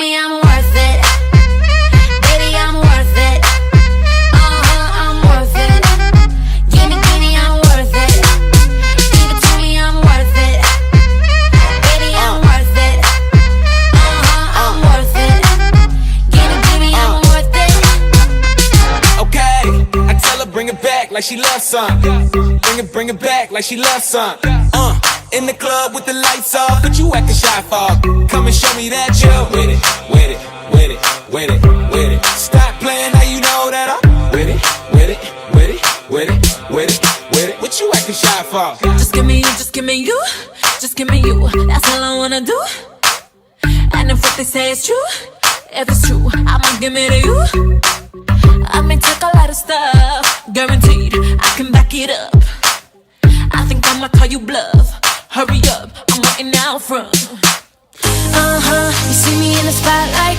me I'm worth it. Baby, I'm worth it. I'm worth it. Give me, I'm worth it. Give it to me, I'm worth it. Baby, I'm worth it. I'm worth it. Give me, I'm worth it. Okay, I tell her bring it back like she loves some. Bring it back like she loves some. In the club with the lights off, but you acting shy for. Come and show me that you're with it, with it, with it, with it, with it. Stop playing, now you know that I'm with it, with it, with it, with it, with it, with it. What you acting shy for? Just give me you, just give me you, just give me you. That's all I wanna do. And if what they say is true, if it's true, I'ma give it to you. I may take a lot of stuff, guaranteed I can back it up. I think I'ma call you bluff. Hurry up, I'm waiting out front. You see me in the spotlight,